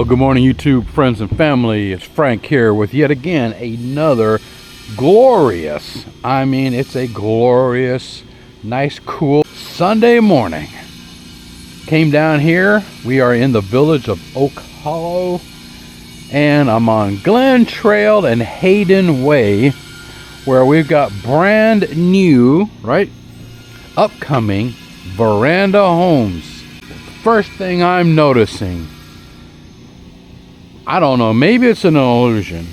Well, good morning, YouTube friends and family. It's Frank here with yet again another glorious, it's a glorious, nice, cool Sunday morning. Came down here. We are in the village of Oak Hollow, and I'm on Glen Trail and Hayden Way, where we've got brand new, upcoming Veranda Homes. First thing I'm noticing, I don't know, maybe it's an illusion,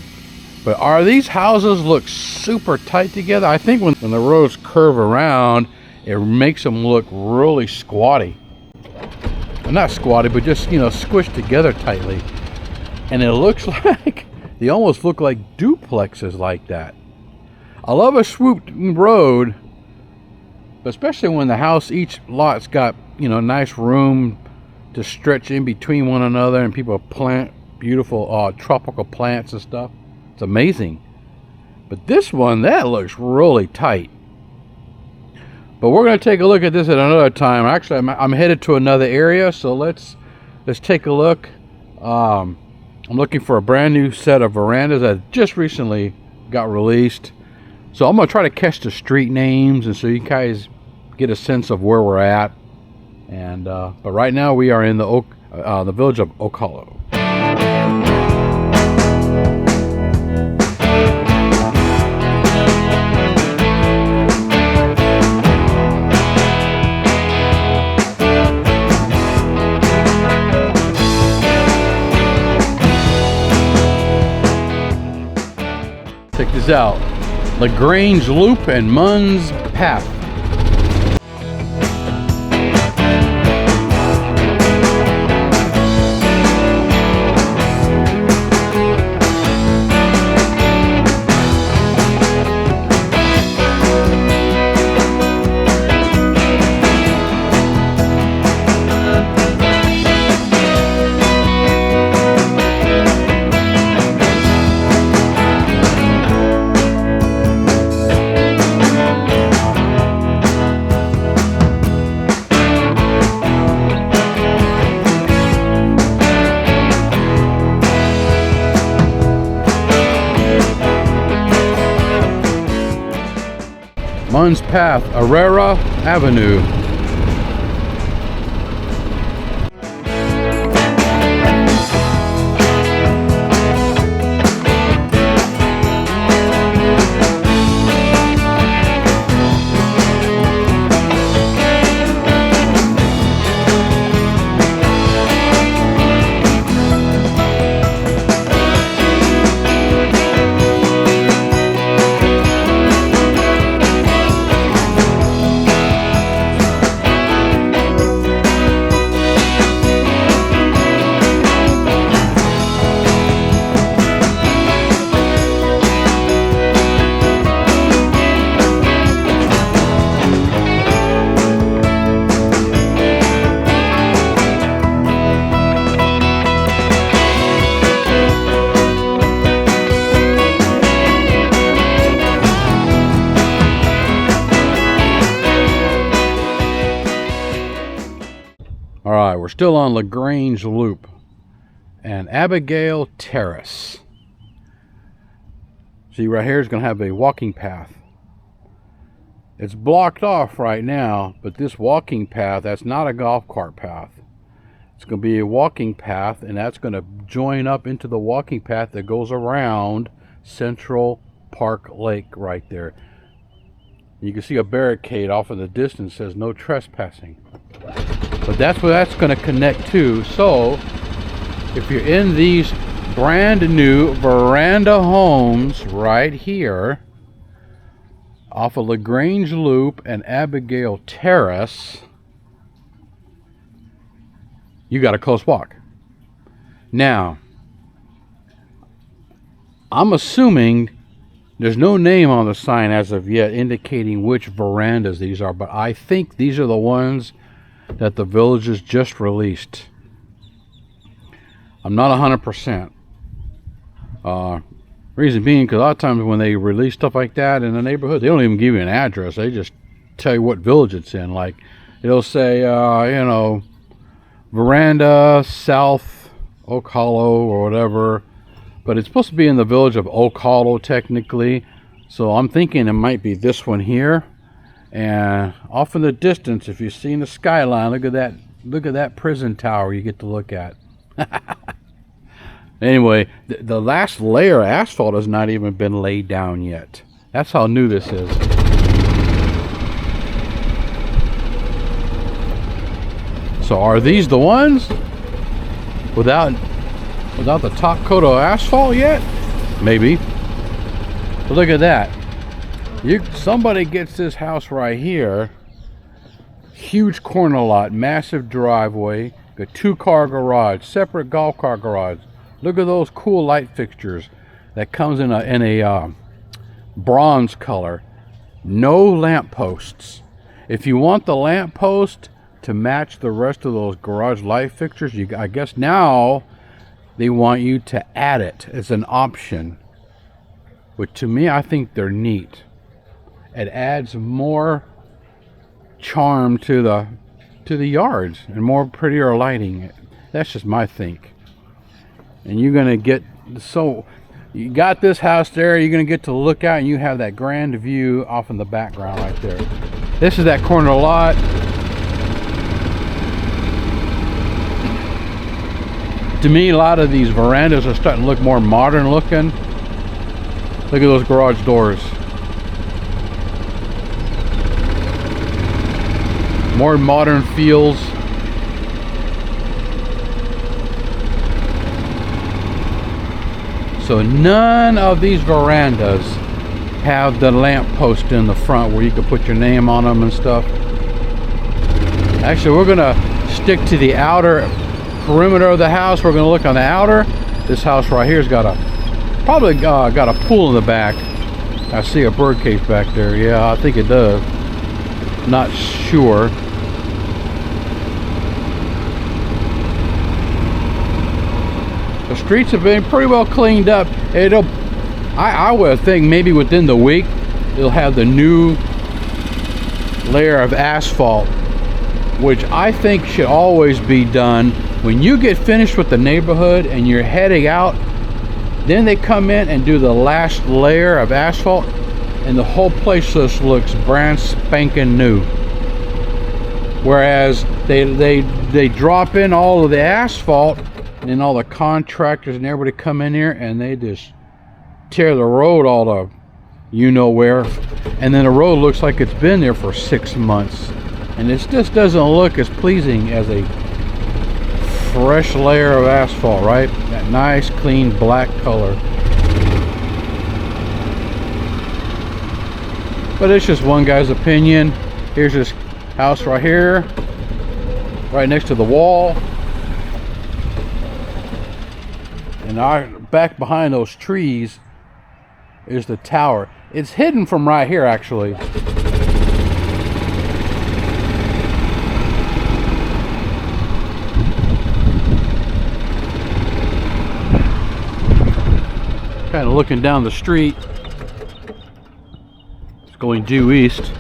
but are these houses look super tight together? I think when the roads curve around, it makes them look really squatty. Well, not squatty, but just, squished together tightly. And it looks like, they almost look like duplexes like that. I love a swooped road, but especially when the house, each lot's got, nice room to stretch in between one another, and people plant beautiful tropical plants and stuff. It's amazing. But this one, that looks really tight. But we're going to take a look at this at another time. Actually, I'm headed to another area, so let's take a look. I'm looking for a brand new set of verandas that just recently got released. So I'm going to try to catch the street names, and so you guys get a sense of where we're at. And but right now we are in the village of Oak Hollow. Check this out. LaGrange Loop and Munns Path. Munns Path, Aurora Avenue. All right, we're still on LaGrange Loop and Abigail Terrace. See, right here is going to have a walking path. It's blocked off right now, but this walking path, that's not a golf cart path. It's going to be a walking path, and that's going to join up into the walking path that goes around Central Park Lake right there. You can see a barricade off in the distance that says no trespassing. But that's where that's going to connect to. So if you're in these brand new Veranda Homes right here off of LaGrange Loop and Abigail Terrace, you got a close walk. Now, I'm assuming there's no name on the sign as of yet indicating which verandas these are, but I think these are the ones that the villagers just released. I'm not 100%. Reason being, because a lot of times when they release stuff like that in the neighborhood, they don't even give you an address. They just tell you what village it's in. Like, it'll say, Veranda South Oak Hollow or whatever. But it's supposed to be in the village of Oak Hollow technically. So I'm thinking it might be this one here. And off in the distance, if you see in the skyline, look at that prison tower you get to look at. Anyway, the last layer of asphalt has not even been laid down yet. That's how new this is. So are these the ones without the top coat of asphalt yet? Maybe. But look at that. Somebody gets this house right here. Huge corner lot, massive driveway, a 2-car garage, separate golf cart garage. Look at those cool light fixtures that comes in a bronze color. No lamp posts. If you want the lamp post to match the rest of those garage light fixtures, I guess now they want you to add it as an option. But to me, I think they're neat. It adds more charm to the yards and more prettier lighting. That's just my think. And you're gonna get, so you got this house there, you're gonna get to look out and you have that grand view off in the background right there. This is that corner lot. To me, a lot of these verandas are starting to look more modern looking. Look at those garage doors. More modern feels. So none of these verandas have the lamp post in the front where you can put your name on them and stuff. Actually, we're gonna stick to the outer perimeter of the house. We're gonna look on the outer. This house right here's got probably got a pool in the back. I see a bird cage back there. Yeah, I think it does. Not sure. The streets have been pretty well cleaned up. I would think maybe within the week it'll have the new layer of asphalt, which I think should always be done when you get finished with the neighborhood and you're heading out. Then they come in and do the last layer of asphalt, and the whole place just looks brand spanking new. Whereas they drop in all of the asphalt, and then all the contractors and everybody come in here and they just tear the road all the you know where, and then the road looks like it's been there for 6 months, and it just doesn't look as pleasing as a fresh layer of asphalt, right? That nice clean black color. But it's just one guy's opinion. Here's this house right here, right next to the wall. And back behind those trees is the tower. It's hidden from right here, actually. Kind of looking down the street. It's going due east.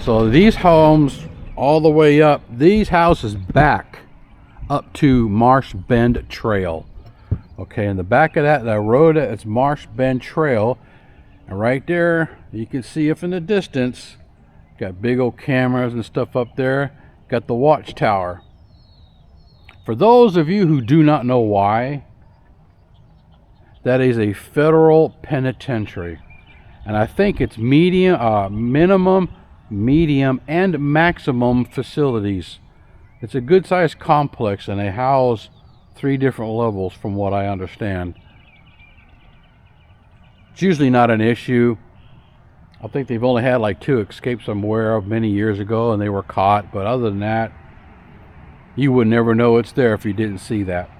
So these homes all the way up, these houses back up to Marsh Bend Trail. Okay, in the back of that road, it's Marsh Bend Trail, and right there you can see it from the distance. Got big old cameras and stuff up there. Got the watchtower. For those of you who do not know why, that is a federal penitentiary, and I think it's minimum, medium, and maximum facilities. It's a good sized complex, and they house 3 different levels from what I understand. It's usually not an issue. I think they've only had like 2 escapes I'm aware of many years ago, and they were caught, but other than that, you would never know it's there if you didn't see that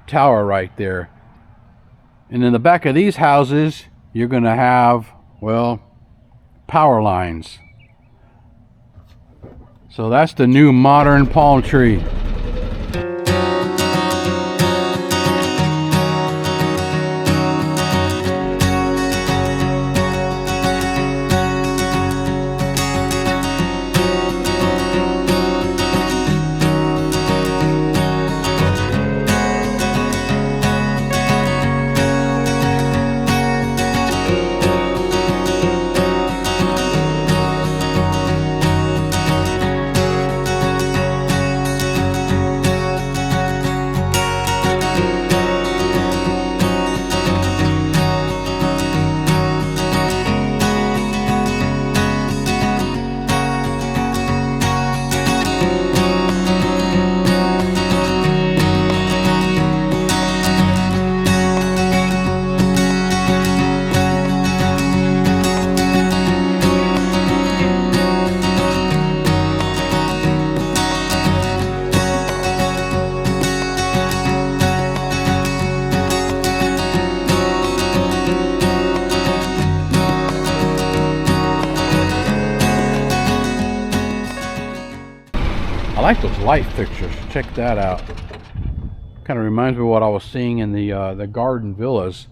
tower right there. And in the back of these houses, you're gonna have, well, power lines. So that's the new modern palm tree. like those light fixtures. Check that out. Kind of reminds me of what I was seeing in the garden villas.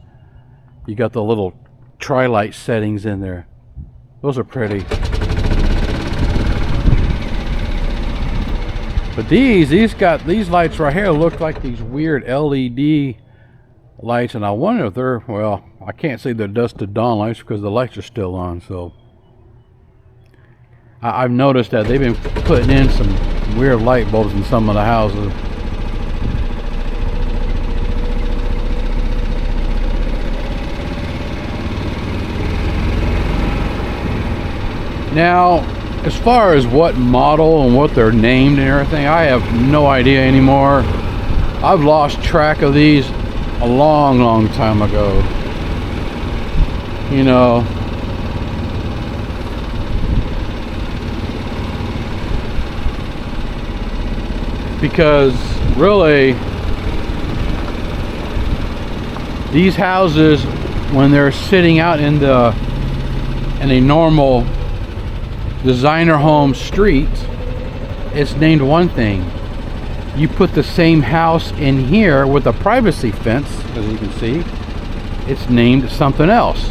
You got the little tri-light settings in there. Those are pretty. But these lights right here look like these weird LED lights, and I wonder if they're, well, I can't see the dusk to dawn lights because the lights are still on. So I've noticed that they've been putting in some weird light bulbs in some of the houses. Now, as far as what model and what they're named and everything, I have no idea anymore. I've lost track of these a long time ago. You know, because really these houses, when they're sitting out in a normal designer home street, it's named one thing. You put the same house in here with a privacy fence, as you can see, it's named something else.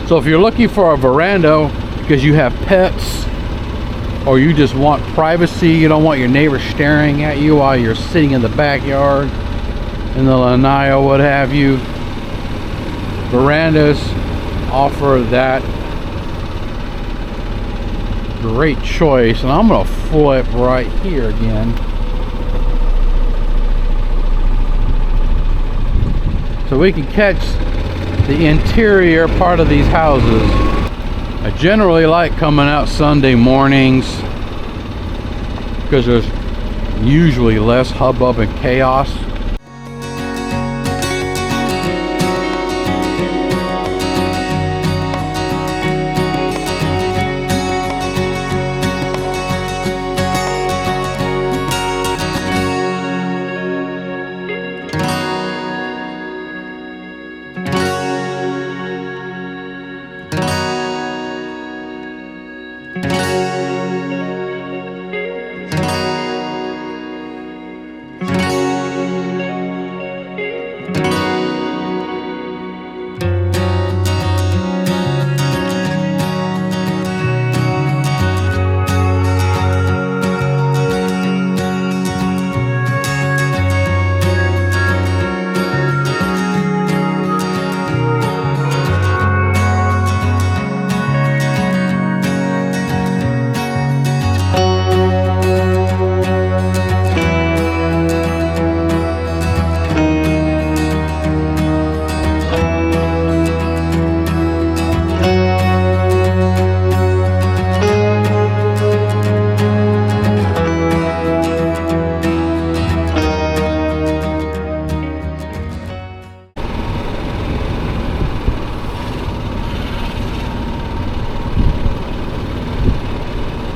So if you're looking for a veranda because you have pets, or you just want privacy, you don't want your neighbor staring at you while you're sitting in the backyard in the lanai or what have you, verandas offer that great choice. And I'm going to flip right here again so we can catch the interior part of these houses. I generally like coming out Sunday mornings because there's usually less hubbub and chaos.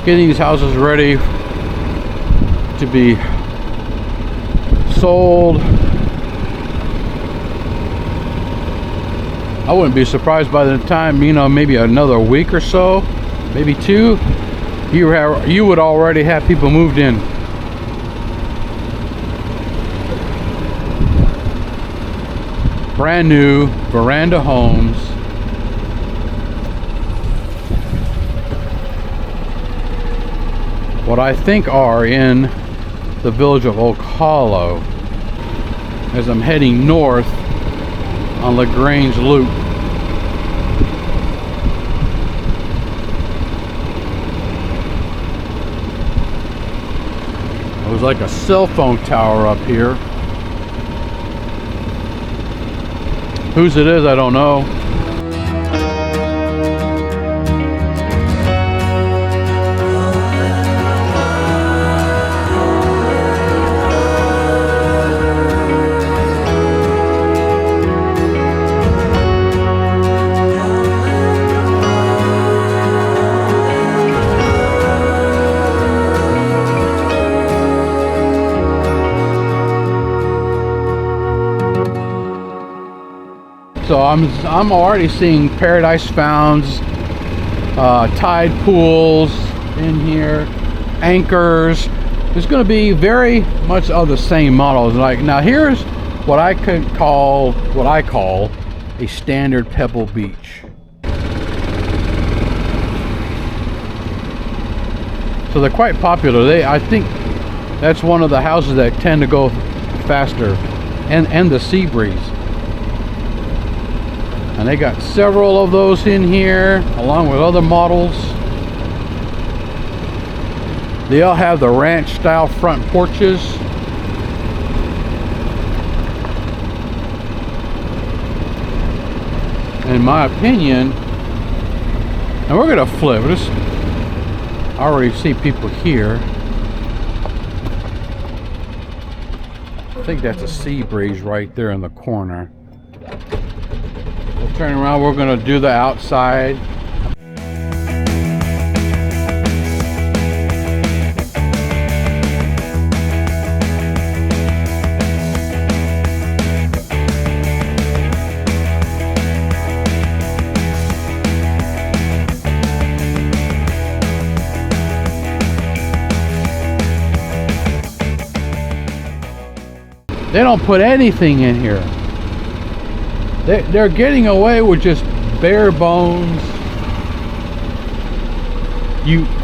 Getting these houses ready to be sold. I wouldn't be surprised by the time, you know, maybe another week or so, maybe two, you would already have people moved in. Brand new Veranda Homes. What I think are in the village of Oak Hollow as I'm heading north on LaGrange Loop. There's like a cell phone tower up here. Whose it is, I don't know. So I'm already seeing Paradise Founds tide pools in here, anchors. It's going to be very much of the same models. Like, now here's what I call a standard pebble beach. So they're quite popular. I think that's one of the houses that tend to go faster, and the sea breeze. And they got several of those in here, along with other models. They all have the ranch style front porches. In my opinion, and we're gonna flip this. I already see people here. I think that's a sea breeze right there in the corner. We'll turn around, we're gonna do the outside. They don't put anything in here. They're getting away with just bare bones.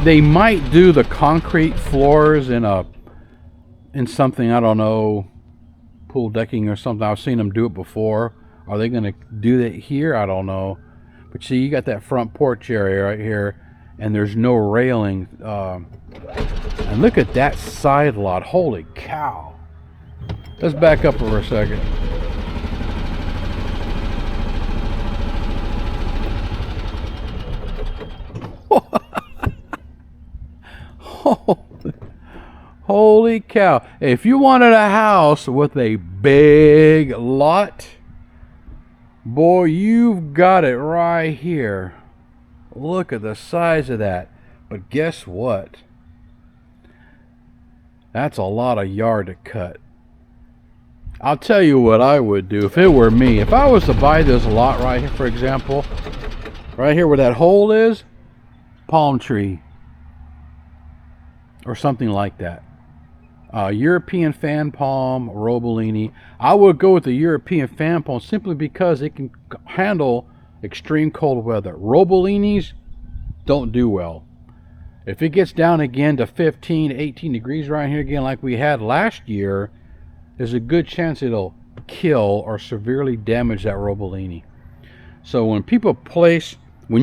They might do the concrete floors in something, I don't know, pool decking or something. I've seen them do it before. Are they going to do that here? I don't know. But see, you got that front porch area right here, and there's no railing. And look at that side lot. Holy cow. Let's back up for a second. Holy cow. If you wanted a house with a big lot, boy, you've got it right here. Look at the size of that. But guess what? That's a lot of yard to cut. I'll tell you what I would do if it were me. If I was to buy this lot right here, for example, right here where that hole is, palm tree or something like that. European fan palm, Robolini. I would go with the European fan palm simply because it can handle extreme cold weather. Robolinis don't do well. If it gets down again to 15, 18 degrees right here again like we had last year, there's a good chance it'll kill or severely damage that Robolini. So when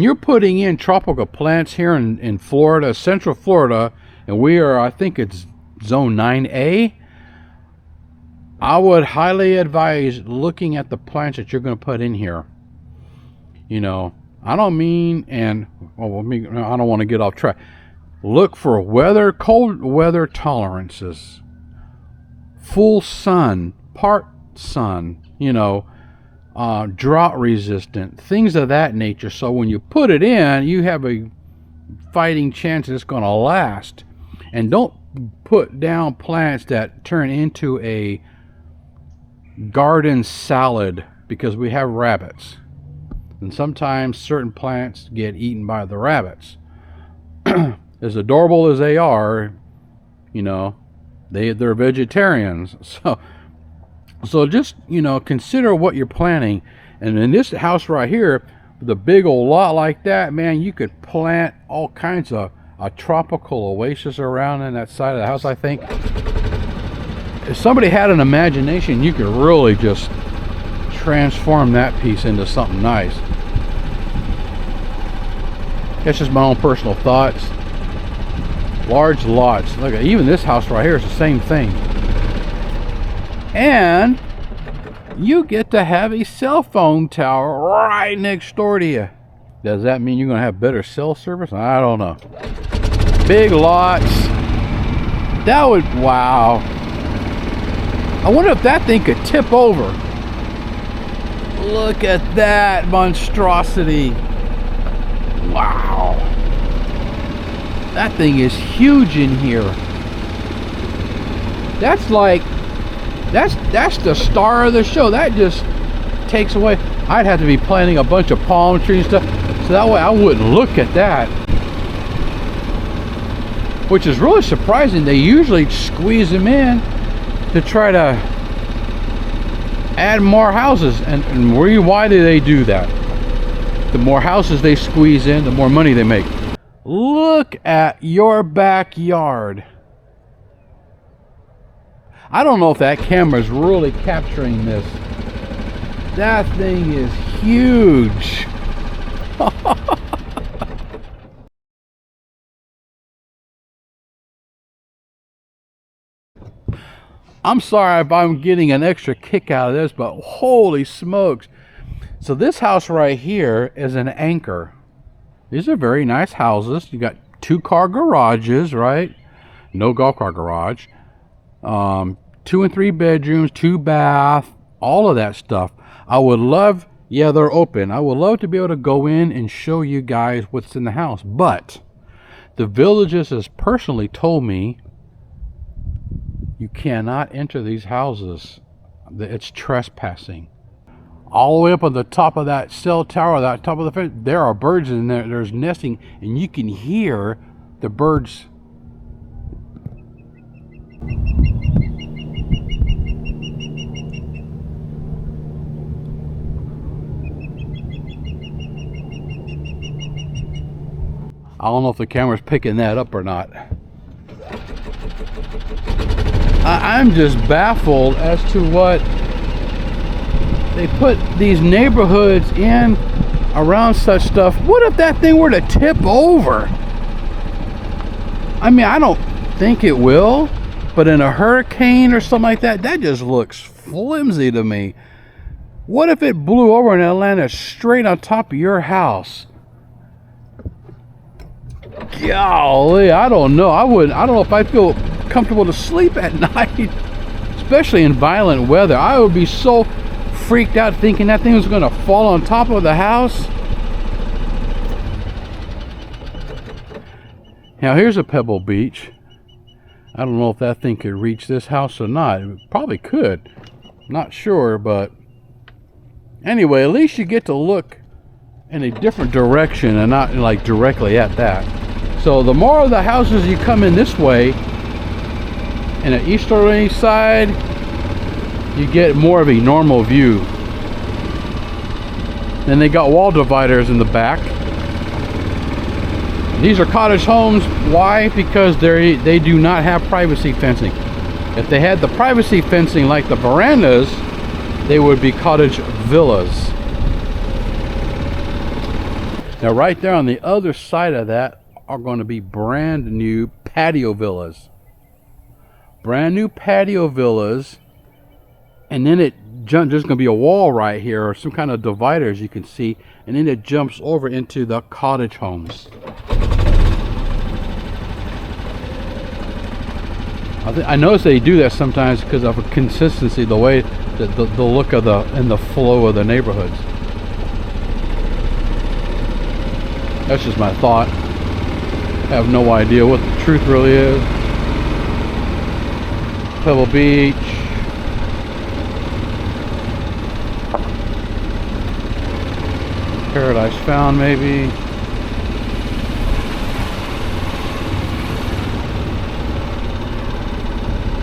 you're putting in tropical plants here in Florida, Central Florida, and we are, I think it's zone 9A, I would highly advise looking at the plants that you're going to put in here. You know, I don't want to get off track. Look for cold weather tolerances. Full sun, part sun, drought resistant, things of that nature. So when you put it in, you have a fighting chance it's going to last. And don't put down plants that turn into a garden salad, because we have rabbits. And sometimes certain plants get eaten by the rabbits. As adorable as they are, they're vegetarians. So just, consider what you're planting. And in this house right here, with a big old lot like that, man, you could plant all kinds of a tropical oasis around in that side of the house. I think if somebody had an imagination, you could really just transform that piece into something nice. That's just my own personal thoughts. Large lots. Look at even this house right here is the same thing. And you get to have a cell phone tower right next door to you. Does that mean you're going to have better cell service? I don't know. Big lots. Wow. I wonder if that thing could tip over. Look at that monstrosity. Wow. That thing is huge in here. That's the star of the show. That just takes away. I'd have to be planting a bunch of palm trees and stuff. So that way I wouldn't look at that. Which is really surprising. They usually squeeze them in to try to add more houses. And why do they do that? The more houses they squeeze in, the more money they make. Look at your backyard. I don't know if that camera is really capturing this. That thing is huge. I'm sorry if I'm getting an extra kick out of this, but holy smokes. So this house right here is an anchor. These are very nice houses. You got 2-car garages, right? No golf cart garage. 2 and 3 bedrooms, 2 bath, all of that stuff. I would love, yeah, they're open. I would love to be able to go in and show you guys what's in the house. But the villagers has personally told me you cannot enter these houses. It's trespassing. All the way up on the top of that cell tower, that top of the fence, there are birds in there. There's nesting, and you can hear the birds. I don't know if the camera's picking that up or not. I'm just baffled as to what they put these neighborhoods in around such stuff. What if that thing were to tip over? I mean, I don't think it will, but in a hurricane or something like that, that just looks flimsy to me. What if it blew over and it landed straight on top of your house? Golly, I don't know. I don't know if I'd feel comfortable to sleep at night, especially in violent weather. I would be so freaked out thinking that thing was going to fall on top of the house. Now here's a pebble beach. I don't know if that thing could reach this house or not. It probably could. Not sure, but anyway, at least you get to look in a different direction and not like directly at that. So the more of the houses you come in this way, in the easterly side, you get more of a normal view. Then they got wall dividers in the back. These are cottage homes. Why? Because they do not have privacy fencing. If they had the privacy fencing like the verandas, they would be cottage villas. Now right there on the other side of that are going to be brand new patio villas. Brand new patio villas. And then there's going to be a wall right here or some kind of divider, as you can see. And then it jumps over into the cottage homes. I notice they do that sometimes because of a consistency, the way the look of and the flow of the neighborhoods. That's just my thought. I have no idea what the truth really is. Pebble Beach. Paradise Found, maybe.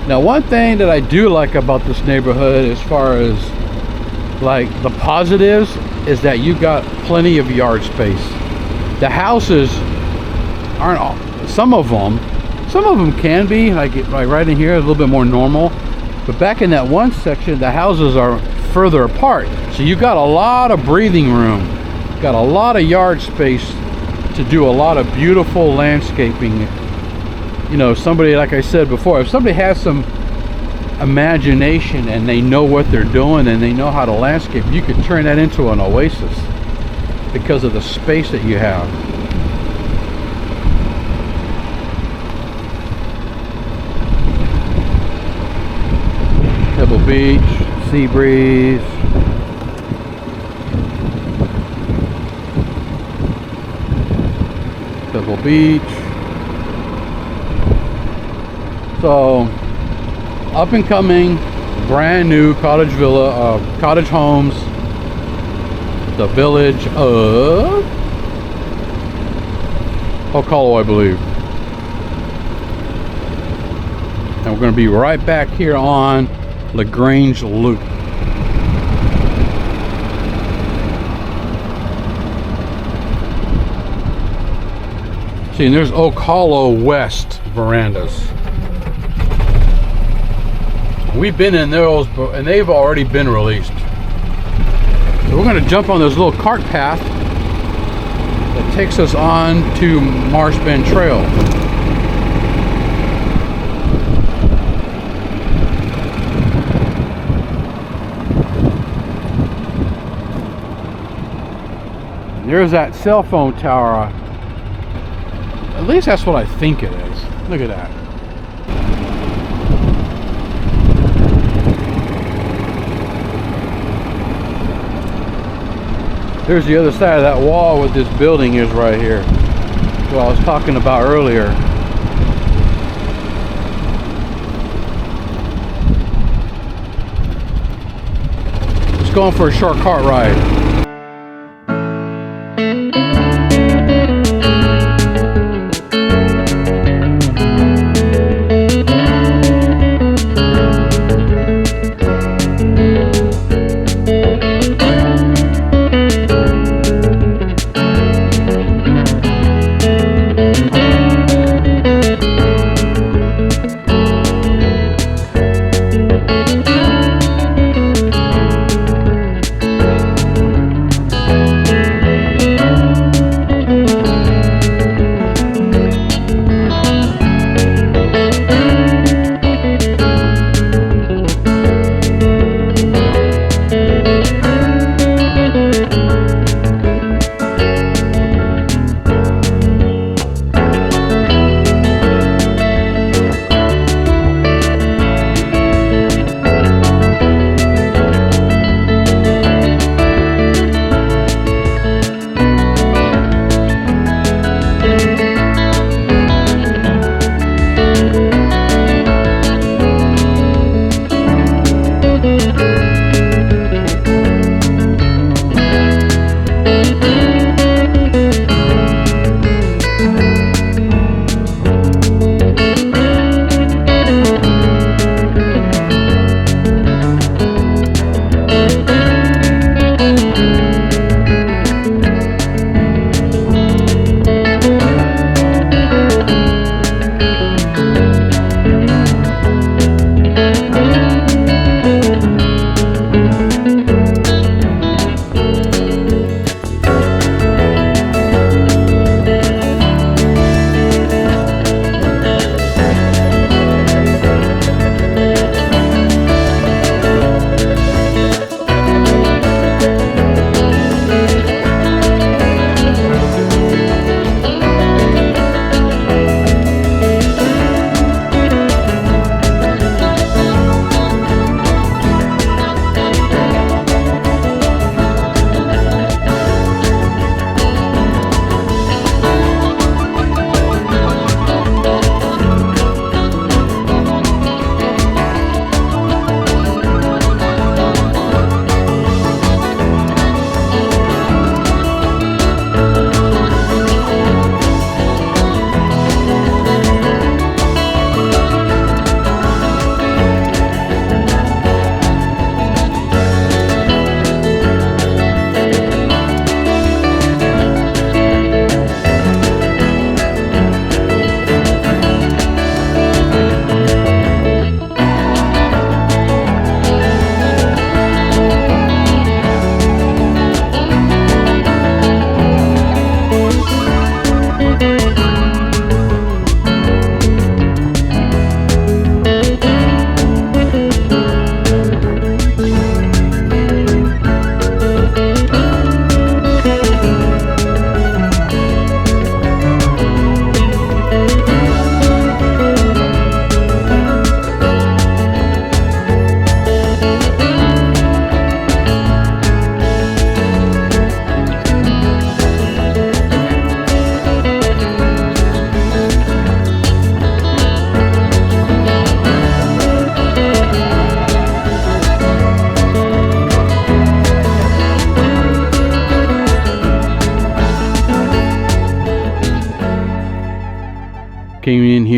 Now one thing that I do like about this neighborhood, as far as like the positives, is that you got plenty of yard space. The houses aren't all, some of them can be like right in here a little bit more normal, but back in that one section the houses are further apart, so you got a lot of breathing room, got a lot of yard space to do a lot of beautiful landscaping. You know, somebody, like I said before, if somebody has some imagination and they know what they're doing and they know how to landscape, you could turn that into an oasis because of the space that you have. Pebble Beach, sea breeze. Pebble Beach. So, up and coming, brand new cottage villa, cottage homes, the village of Oak Hollow, I believe. And we're going to be right back here on LaGrange Loop. See, and there's Oak Hollow West verandas. We've been in those, and they've already been released. So we're going to jump on this little cart path that takes us on to Marsh Bend Trail. There's that cell phone tower. At least that's what I think it is. Look at that. There's the other side of that wall where this building is right here. What I was talking about earlier. Let's go on for a short cart ride.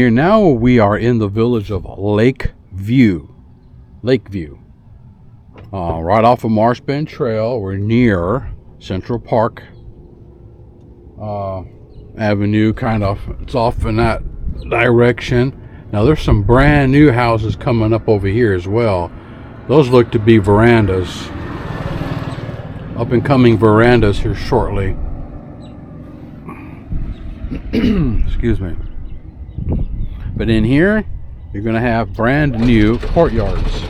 here now, we are in the village of Lakeview. Right off of Marsh Bend Trail. We're near Central Park Avenue, kind of. It's off in that direction. Now there's some brand new houses coming up over here as well. Those look to be verandas. Up and coming verandas here shortly. Excuse me. But in here, you're going to have brand new courtyards.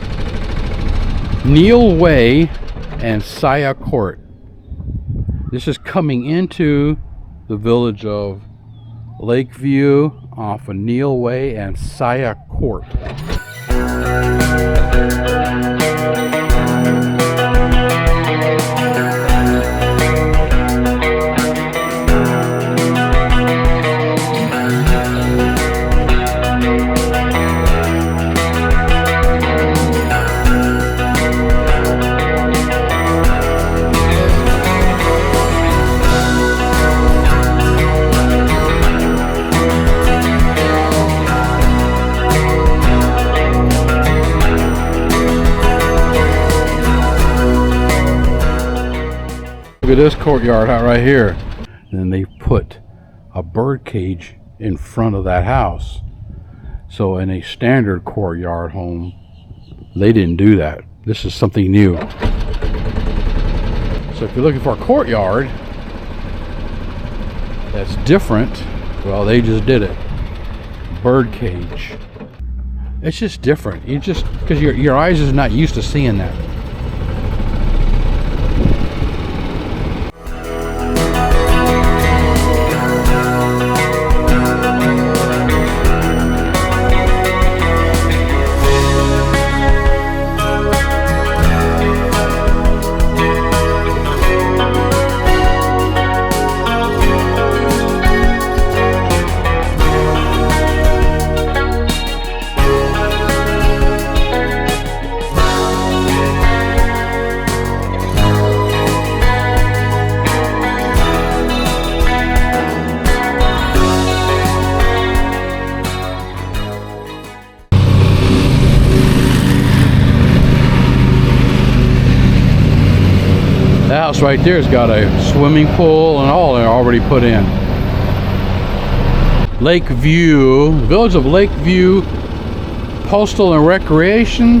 Neil Way and Saya Court. This is coming into the village of Lakeview off of Neil Way and Saya Court. Look at this courtyard out right here. And then they put a bird cage in front of that house. So in a standard courtyard home, they didn't do that. This is something new. So if you're looking for a courtyard that's different, well, they just did it. Bird cage. It's just different. You just, because your eyes is not used to seeing that. That house right there has got a swimming pool and all they're already put in. Lakeview, village of Lakeview, Postal and Recreation.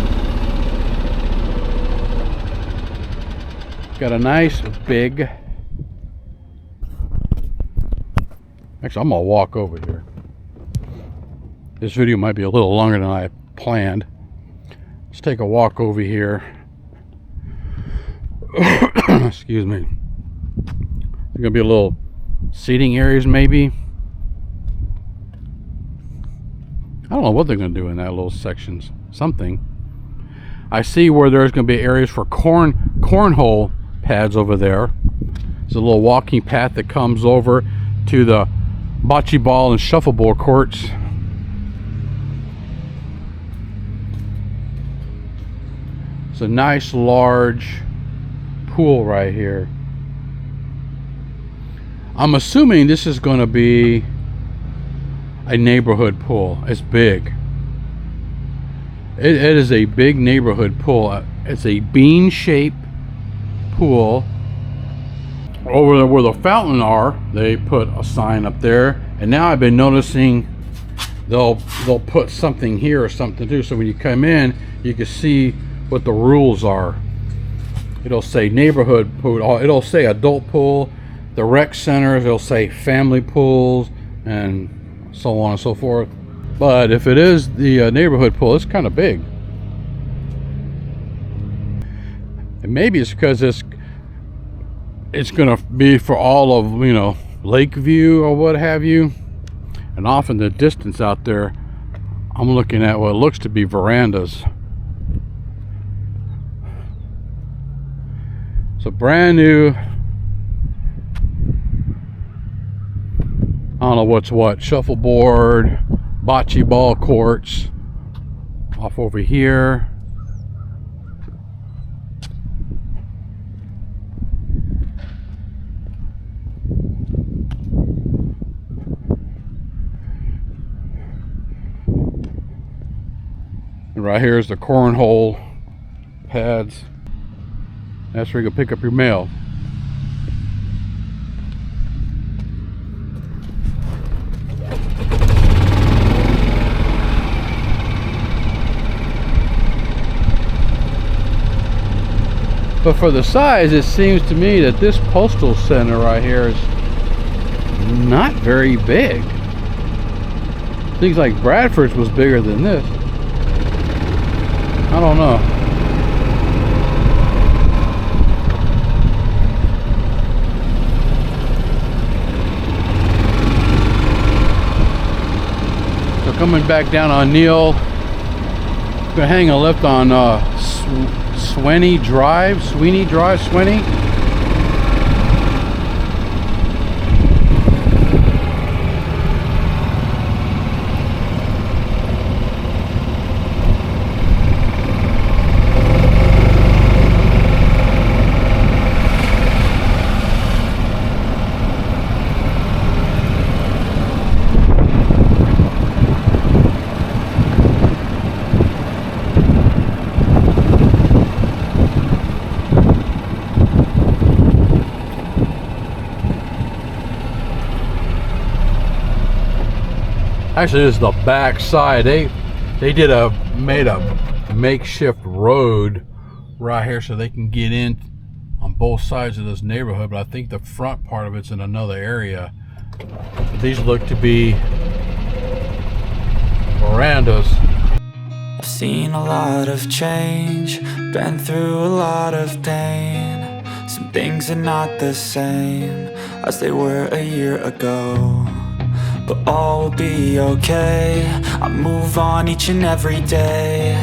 Got a nice big. Actually, I'm gonna walk over here. This video might be a little longer than I planned. Let's take a walk over here. Excuse me. There's gonna be a little seating areas maybe. I don't know what they're gonna do in that little sections. Something. I see where there's gonna be areas for cornhole pads over there. There's a little walking path that comes over to the bocce ball and shuffleboard courts. It's a nice large pool right here. I'm assuming this is going to be a neighborhood pool. It's big. It is a big neighborhood pool. It's a bean-shaped pool. Over there where the fountain are, they put a sign up there, and now I've been noticing they'll put something here or something too, so when you come in you can see what the rules are. It'll say neighborhood pool, it'll say adult pool, the rec centers, it'll say family pools, and so on and so forth. But if it is the neighborhood pool, it's kind of big. And maybe it's because it's gonna be for all of, you know, Lakeview or what have you. And off in the distance out there, I'm looking at what looks to be verandas. So brand new, I don't know what's what, shuffleboard, bocce ball courts off over here. And right here is the cornhole pads. That's where you can pick up your mail. But for the size, it seems to me that this postal center right here is not very big. Things like Bradford's was bigger than this. I don't know. So coming back down on Neal, gonna hang a left on Sweeney Drive. Actually, this is the back side. They made a makeshift road right here so they can get in on both sides of this neighborhood, but I think the front part of it's in another area. These look to be verandas. I've seen a lot of change, been through a lot of pain. Some things are not the same as they were a year ago, but all will be okay. I move on each and every day.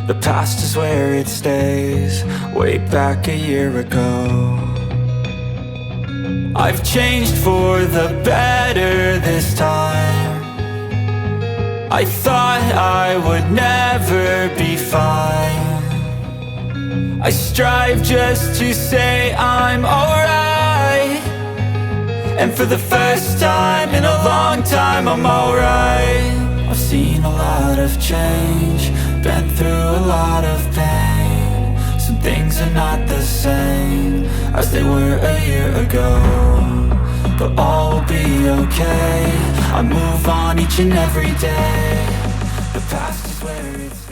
The past is where it stays, way back a year ago. I've changed for the better this time. I thought I would never be fine. I strive just to say I'm alright, and for the first time in a long time I'm alright. I've seen a lot of change, been through a lot of pain. Some things are not the same as they were a year ago, but all will be okay. I move on each and every day. The past is where it's